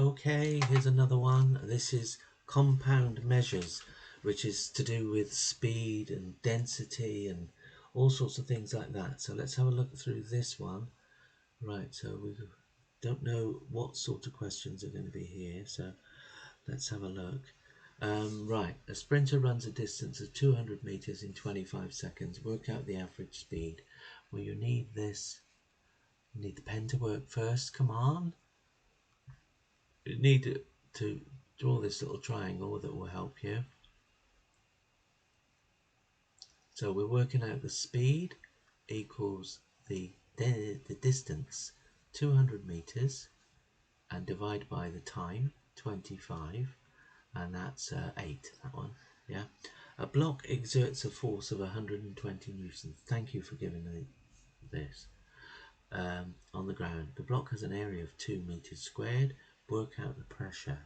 Okay, here's another one. This is compound measures, which is to do with speed and density and all sorts of things like that. So let's have a look through this one. Right, so we don't know what sort of questions are going to be here, so let's have a look. Right, a sprinter runs a distance of 200 meters in 25 seconds. Work out the average speed. Well, you need this. You need the pen to work first. Come on. You need to draw this little triangle that will help you. So we're working out the speed equals the distance, 200 meters, and divide by the time, 25, and that's 8, that one. Yeah. A block exerts a force of 120 newtons. Thank you for giving me this. On the ground. The block has an area of 2 meters squared. Work out the pressure.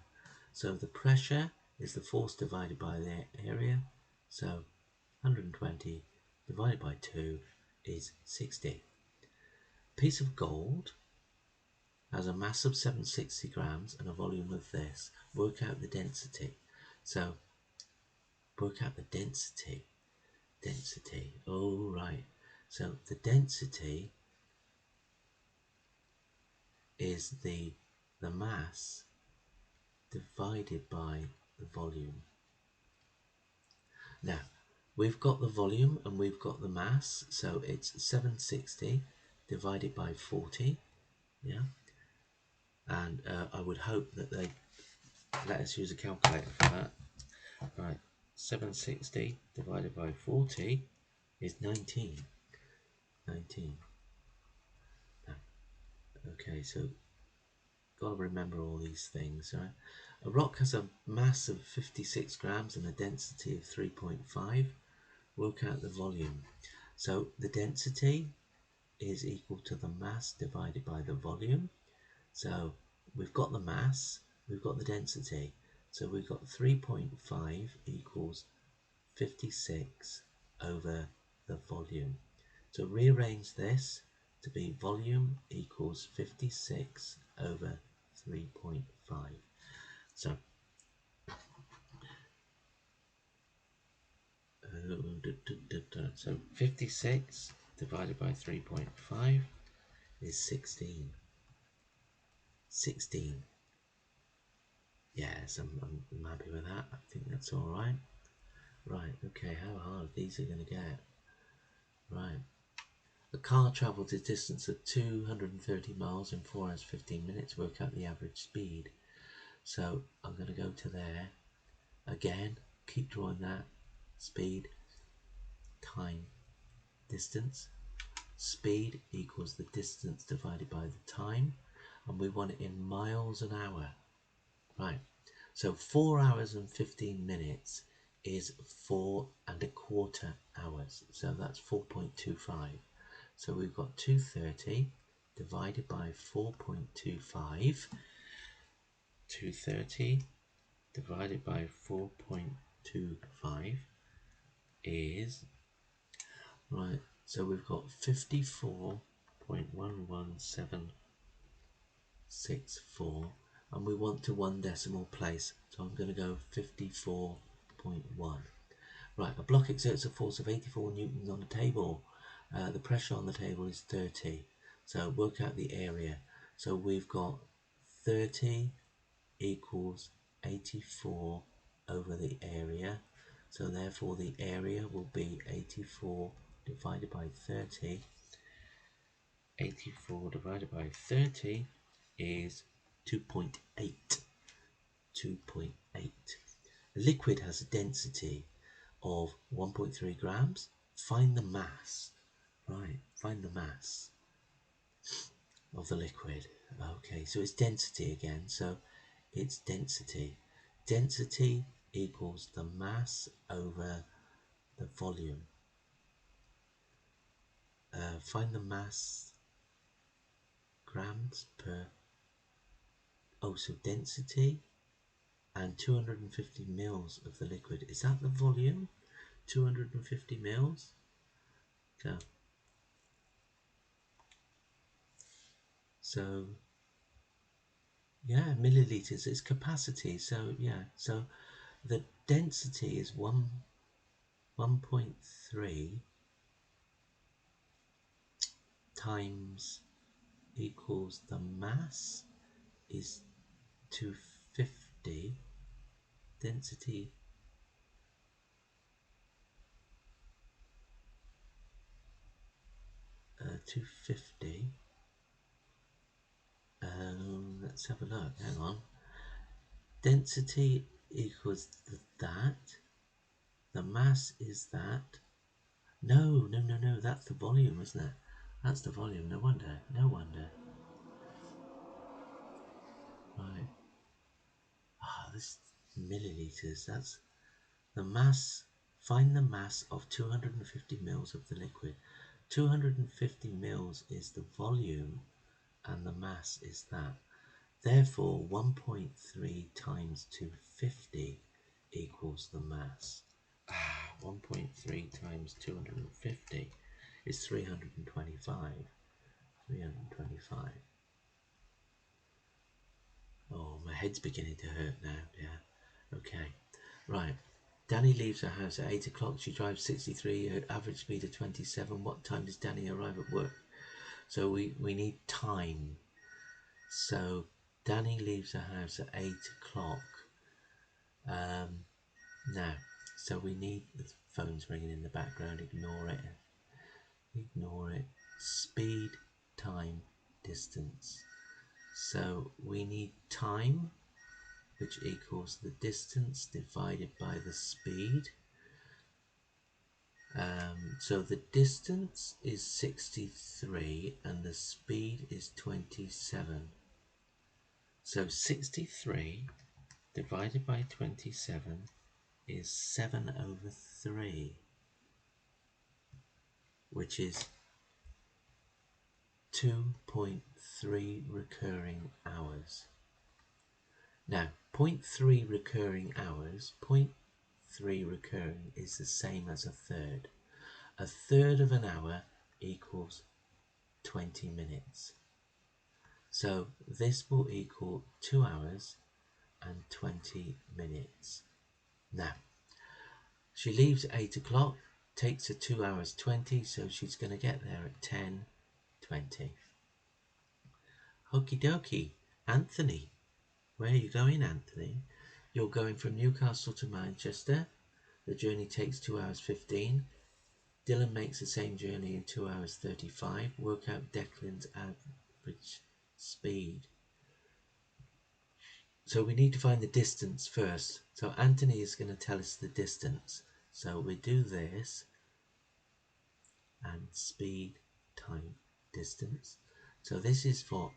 So the pressure is the force divided by the area. So 120 divided by 2 is 60. A piece of gold has a mass of 760 grams and a volume of this. Work out the density. So work out the density. Oh, right. So the density is the mass divided by the volume. Now, we've got the volume and we've got the mass, so it's 760 divided by 40, yeah? And I would hope that they let us use a calculator for that. Right, 760 divided by 40 is 19. 19. Now, okay, so got to remember all these things, right? A rock has a mass of 56 grams and a density of 3.5. Work out the volume. So the density is equal to the mass divided by the volume. So we've got the mass, we've got the density. So we've got 3.5 equals 56 over the volume. So rearrange this to be volume equals 56 over 3.5. So so 56 divided by 3.5 is 16. 16. Yes, I'm happy with that. I think that's all right. Right, okay, how hard these are going to get. Right. The car travels a distance of 230 miles in 4 hours 15 minutes. Work out the average speed. So I'm going to go to there. Again, keep drawing that. Speed, time, distance. Speed equals the distance divided by the time. And we want it in miles an hour. Right. So 4 hours and 15 minutes is 4¼ hours. So that's 4.25. So we've got 230 divided by 4.25. 230 divided by 4.25 is, right, so we've got 54.11764, and we want to 1 decimal place, so I'm going to go 54.1. Right, a block exerts a force of 84 newtons on a table. The pressure on the table is 30. So work out the area. So we've got 30 equals 84 over the area. So therefore the area will be 84 divided by 30. 84 divided by 30 is 2.8. 2.8. A liquid has a density of 1.3 grams. Find the mass. Right, find the mass of the liquid. Okay, so it's density again. So it's density. Density equals the mass over the volume. Find the mass, grams per, so density and 250 mils of the liquid. Is that the volume? 250 mils? So Yeah, milliliters is capacity. So yeah, so the density is 1.3 times equals the mass is 250. Density 250. Let's have a look. Hang on. Density equals that. The mass is that. No, no, no, no. That's the volume, isn't it? That's the volume. No wonder. No wonder. Right. This milliliters. That's the mass. Find the mass of 250 mils of the liquid. 250 mils is the volume, and the mass is that. Therefore, 1.3 times 250 equals the mass. 1.3 times 250 is 325. 325. Oh, my head's beginning to hurt now. Yeah. Okay. Right. Danny leaves her house at 8 o'clock. She drives 63, her average speed of 27. What time does Danny arrive at work? So we need time. So Danny leaves her house at 8 o'clock. Now, so we need, the phone's ringing in the background. Ignore it. Ignore it. Speed, time, distance. So we need time, which equals the distance divided by the speed. So the distance is 63 and the speed is 27. So 63 divided by 27 is 7/3, which is 2.3 recurring hours. Now, 0.3 recurring hours, 0.3 recurring is the same as a third. A third of an hour equals 20 minutes. So this will equal 2 hours and 20 minutes. Now, she leaves at 8 o'clock, takes her 2 hours 20, so she's going to get there at 10:20. Okie dokie. Anthony, where are you going, Anthony? You're going from Newcastle to Manchester. The journey takes 2 hours 15. Dylan makes the same journey in 2 hours 35. Work out Declan's average speed. So we need to find the distance first. So Anthony is going to tell us the distance. So we do this and speed, time, distance. So this is for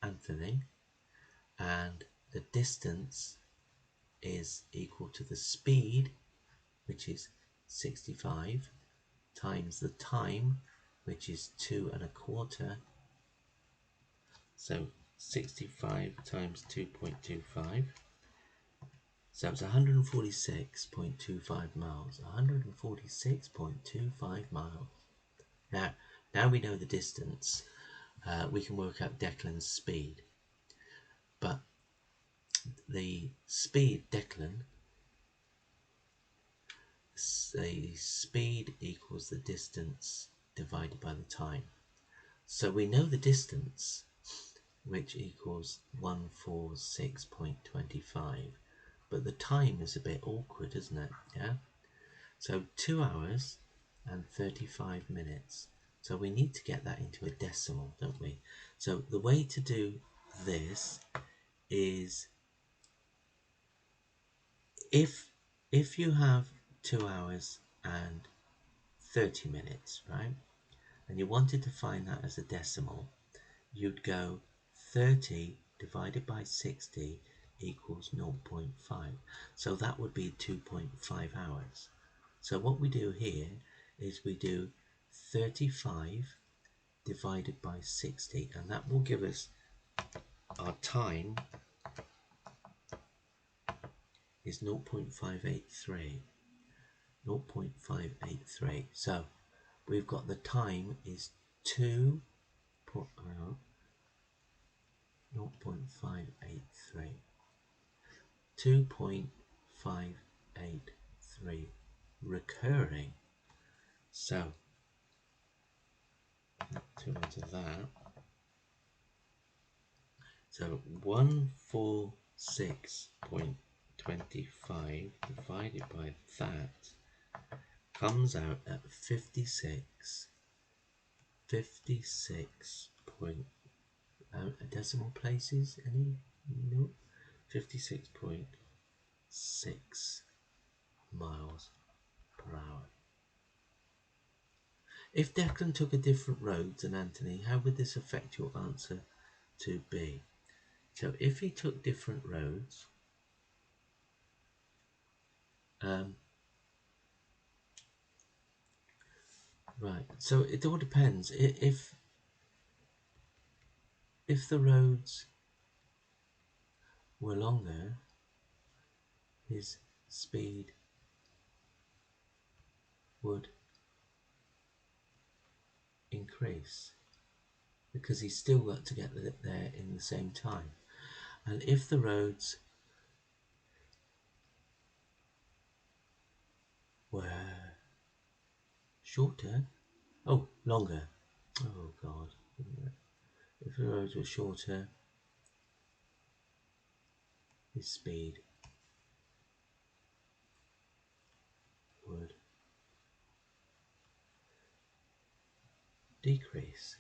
Anthony, and the distance is equal to the speed, which is 65, times the time, which is 2.25. So 65 times 2.25. So it's 146.25 miles. 146.25 miles. Now we know the distance. We can work out Declan's speed. But the speed, Declan, the speed equals the distance divided by the time. So we know the distance, which equals 146.25. But the time is a bit awkward, isn't it? Yeah. So 2 hours and 35 minutes. So we need to get that into a decimal, don't we? So the way to do this is if you have 2 hours and 30 minutes, right? And you wanted to find that as a decimal, you'd go 30 divided by 60 equals 0.5. So that would be 2.5 hours. So what we do here is we do 35 divided by 60, and that will give us our time is 0.583. 0.583. So we've got the time is 0.583 0.583. 2.583 recurring. So, two into that. So 146.25 divided by that comes out at 56 point, decimal places, any? No. 56.6 miles per hour. If Declan took a different road than Anthony, how would this affect your answer to B? So if he took different roads, right, so it all depends. If the roads were longer, his speed would increase because he's still got to get there in the same time. And if the roads were shorter, longer. Oh God. If the roads were shorter, his speed would decrease.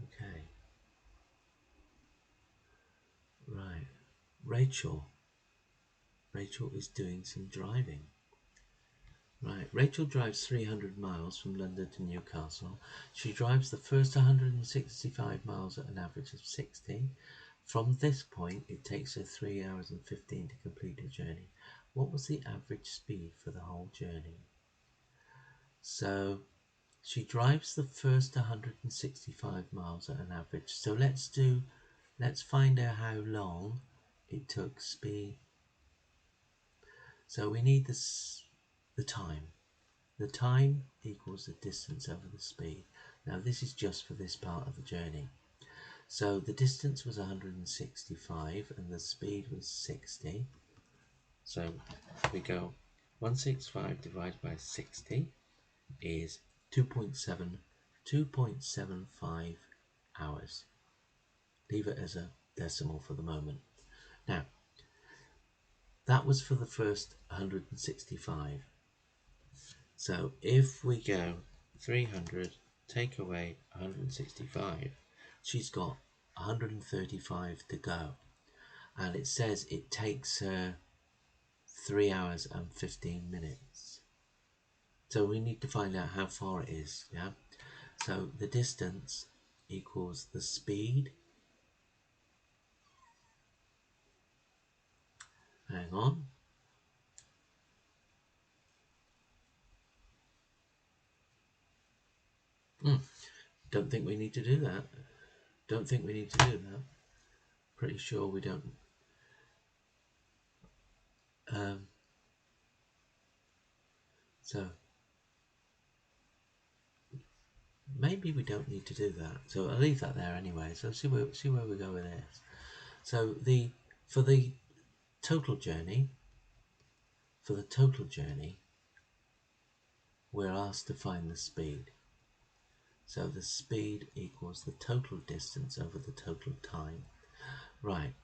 Okay. Right. Rachel is doing some driving. Right, Rachel drives 300 miles from London to Newcastle. She drives the first 165 miles at an average of 60. From this point, it takes her 3 hours and 15 to complete her journey. What was the average speed for the whole journey? So, she drives the first 165 miles at an average. So let's find out how long it took speed. So we need the time. The time equals the distance over the speed. Now this is just for this part of the journey. So the distance was 165 and the speed was 60. So we go 165 divided by 60 is 2.75 hours. Leave it as a decimal for the moment. Now, that was for the first 165. So if we go 300, take away 165, she's got 135 to go. And it says it takes her 3 hours and 15 minutes. So we need to find out how far it is, yeah? So the distance equals the speed. Hang on. Don't think we need to do that. Pretty sure we don't. So maybe we don't need to do that. So I'll leave that there anyway. So see where we go with this. So for the total journey, we're asked to find the speed. So the speed equals the total distance over the total time. Right.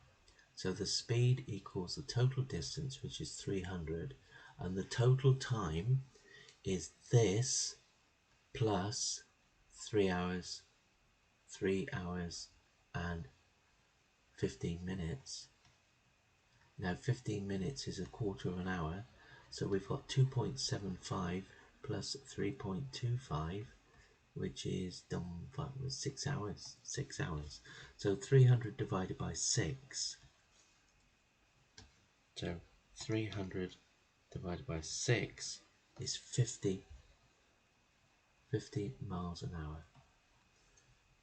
So the speed equals the total distance, which is 300, and the total time is this plus 3 hours and 15 minutes. Now 15 minutes is a quarter of an hour, so we've got 2.75 plus 3.25, which is 6 hours. So 300 divided by 6. So 300 divided by 6 is 50 miles an hour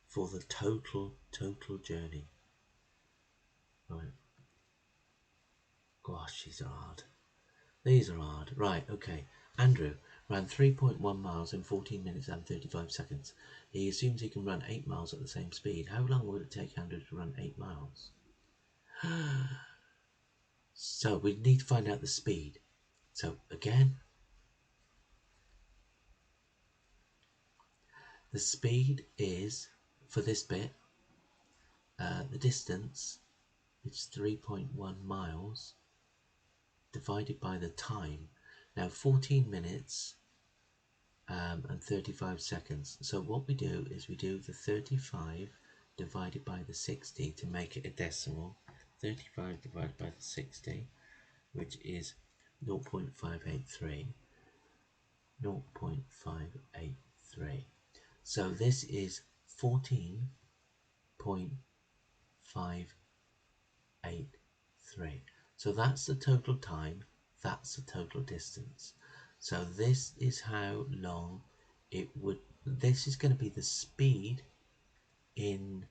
for the total journey. Right. Gosh, these are hard. Right, okay. Andrew, ran 3.1 miles in 14 minutes and 35 seconds. He assumes he can run 8 miles at the same speed. How long would it take Andrew to run 8 miles? So we need to find out the speed. So again, the speed is, for this bit, the distance, it's 3.1 miles divided by the time. Now 14 minutes and 35 seconds. So what we do is we do the 35 divided by the 60 to make it a decimal. 35 divided by the 60, which is 0.583. 0.583. So this is 14.583. So that's the total time, that's the total distance. So this is how long it would, this is going to be the speed in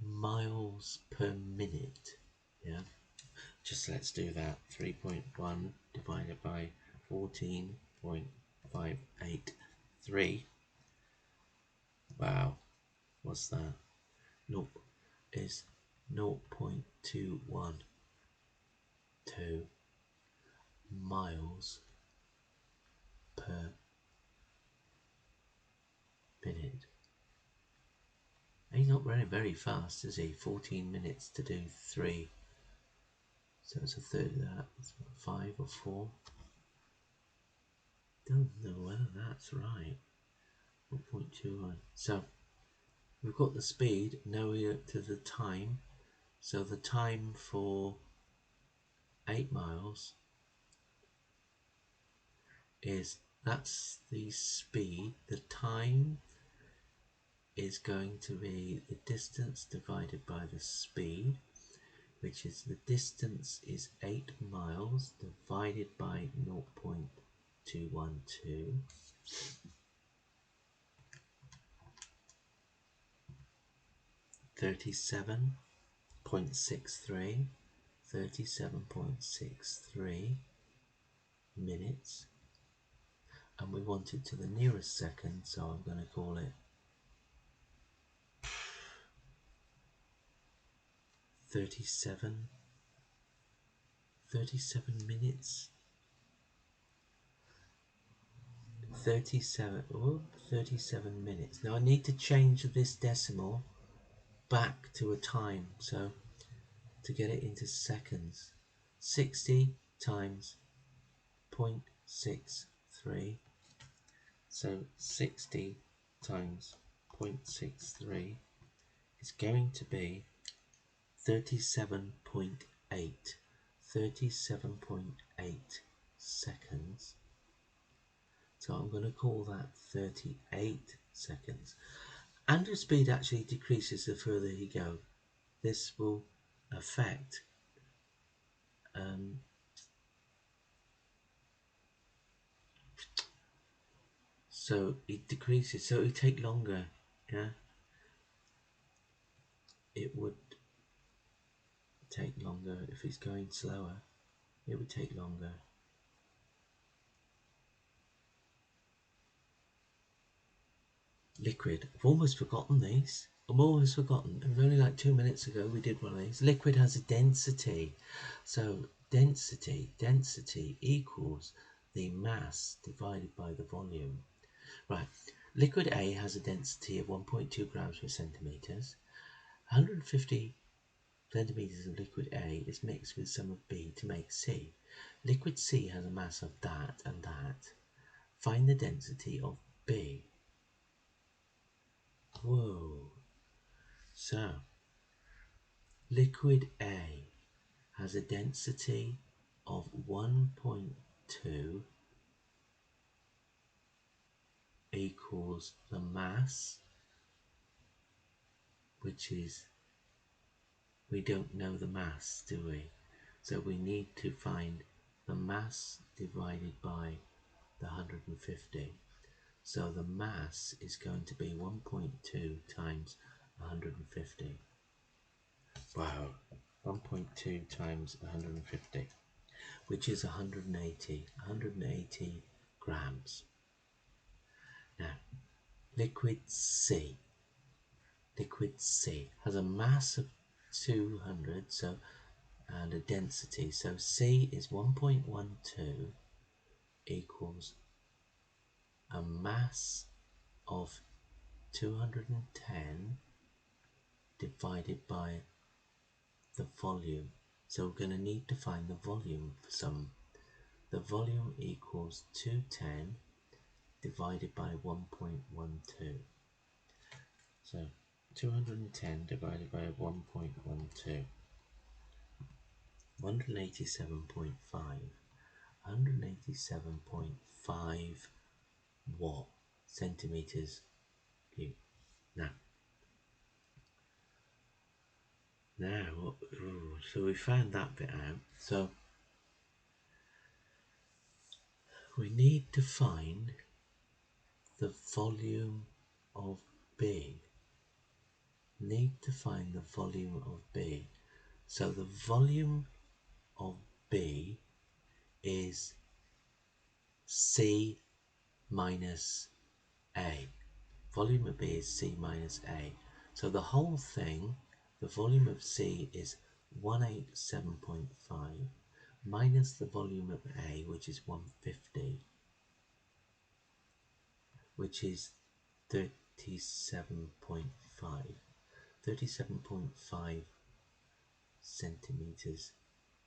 miles per minute. Yeah, just let's do that. 3.1 divided by 14.583. Wow, what's that? Nope, is 0.212 miles per minute. He's not running very fast, is he? 14 minutes to do 3. So it's a third of that. It's 5 or 4. Don't know whether that's right. 0.21. So we've got the speed. Now we're up to the time. So the time for 8 miles is, that's the speed. The time is going to be the distance divided by the speed, which is the distance is 8 miles divided by 0.212. 37.63. 37.63 minutes, and we want it to the nearest second, so I'm going to call it 37 minutes, 37 minutes. Now I need to change this decimal back to a time, so to get it into seconds, 60 times 0.63, so 60 times 0.63 is going to be 37.8 seconds. So I'm going to call that 38 seconds. Andrew's speed actually decreases the further he goes. This will affect so it decreases, so it would take longer. Yeah, it would take longer. If it's going slower, it would take longer. Liquid. I've almost forgotten these. It was only like 2 minutes ago we did one of these. Liquid has a density. So density equals the mass divided by the volume. Right. Liquid A has a density of 1.2 grams per centimeters. 150 centimeters of liquid A is mixed with some of B to make C. Liquid C has a mass of that and that. Find the density of B. Whoa. So, liquid A has a density of 1.2 equals the mass, which is, we don't know the mass, do we? So we need to find the mass divided by the 150. So the mass is going to be 1.2 times 150. Wow, 1.2 times 150. which is 180 grams. Now, liquid C. Liquid C has a mass of 200, and a density. So C is 1.12 equals a mass of 210 divided by the volume. So we're going to need to find the volume for some. The volume equals 210 divided by 1.12. So 210 divided by 1.12. 187.5. 187.5 what? Centimeters cubed. Now, so we found that bit out. So we need to find the volume of B. Need to find the volume of B. So the volume of B is C minus A. Volume of B is C minus A. So the whole thing, the volume of C is 187.5 minus the volume of A, which is 150, which is 37.5. 37.5 centimeters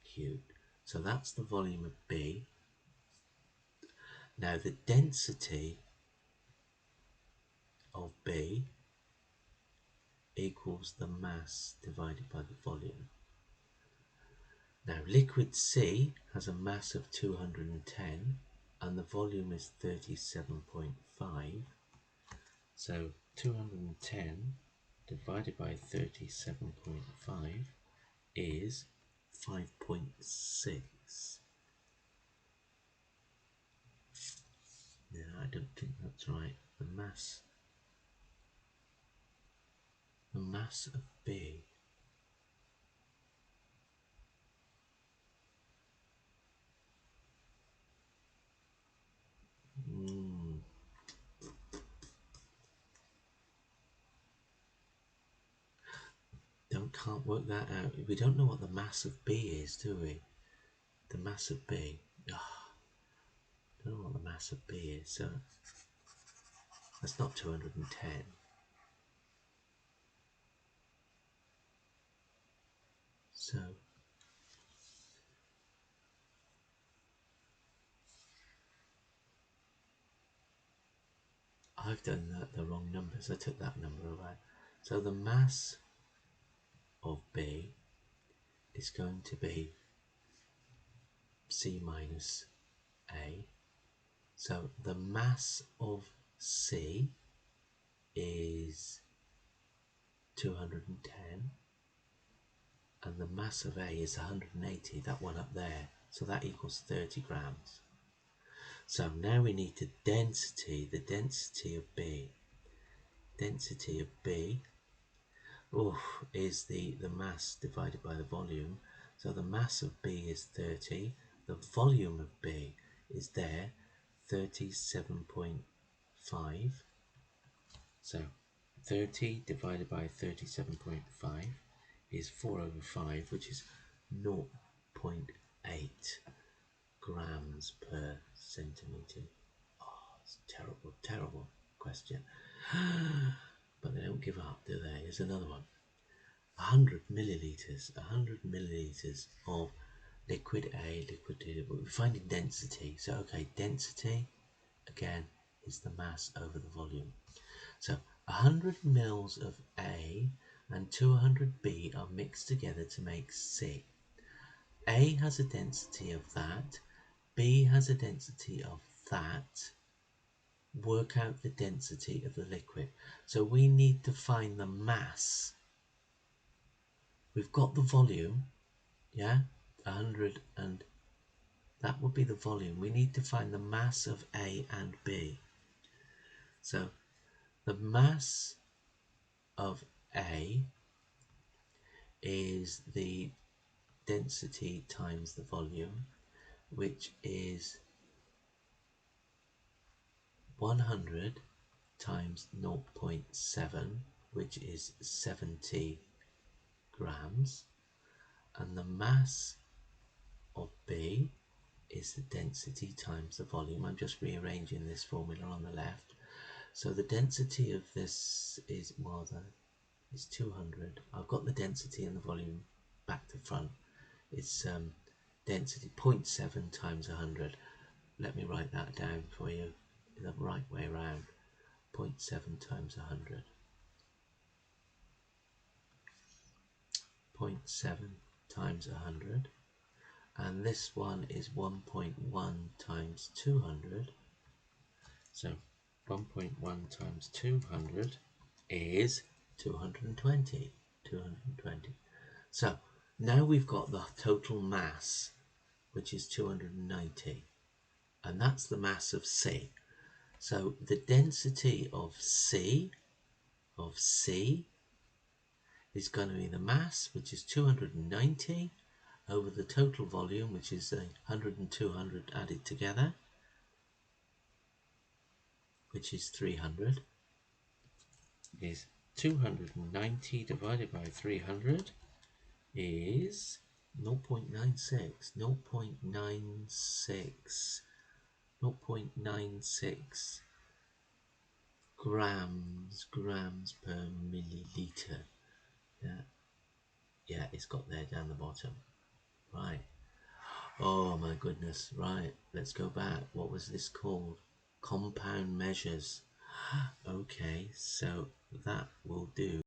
cubed. So that's the volume of B. Now the density of B equals the mass divided by the volume. Now liquid C has a mass of 210 and the volume is 37.5. So 210 divided by 37.5 is 5.6. No, I don't think that's right. The mass of B can't work that out. We don't know what the mass of B is, do we? The mass of B. Don't know what the mass of B is, so that's not 210. So I've done the wrong numbers. I took that number away. So the mass of B is going to be C minus A. So the mass of C is 210 and the mass of A is 180, that one up there. So that equals 30 grams. So now we need the density of B. Density of B is the mass divided by the volume. So the mass of B is 30. The volume of B is there, 37.5. So 30 divided by 37.5 is 4/5, which is 0.8 grams per centimetre. Oh, it's a terrible, terrible question. But they don't give up, do they? Here's another one. 100 millilitres of liquid A, liquid D. We're finding density. So, okay, density, again, is the mass over the volume. So, 100 mils of A and 200 B are mixed together to make C. A has a density of that, B has a density of that. Work out the density of the liquid. So we need to find the mass. We've got the volume, yeah, 100, and that would be the volume. We need to find the mass of A and B. So the mass of A is the density times the volume. which is 100 times 0.7, which is 70 grams, and the mass of B is the density times the volume. I'm just rearranging this formula on the left. So the density of this is, is 200. I've got the density and the volume back to front. It's density 0.7 times 100. Let me write that down for you the right way around. 0.7 times 100. 0.7 times 100. And this one is 1.1 times 200. So 1.1 times 200 is 220. 220. So now we've got the total mass, which is 290, and that's the mass of C. So the density of C is going to be the mass, which is 290, over the total volume, which is 100 and 200 added together, which is 300, is 290 divided by 300 is 0.96, 0.96, 0.96 grams per milliliter. Yeah, it's got there down the bottom. Right. Oh my goodness. Right. Let's go back. What was this called? Compound measures. Okay, so that will do.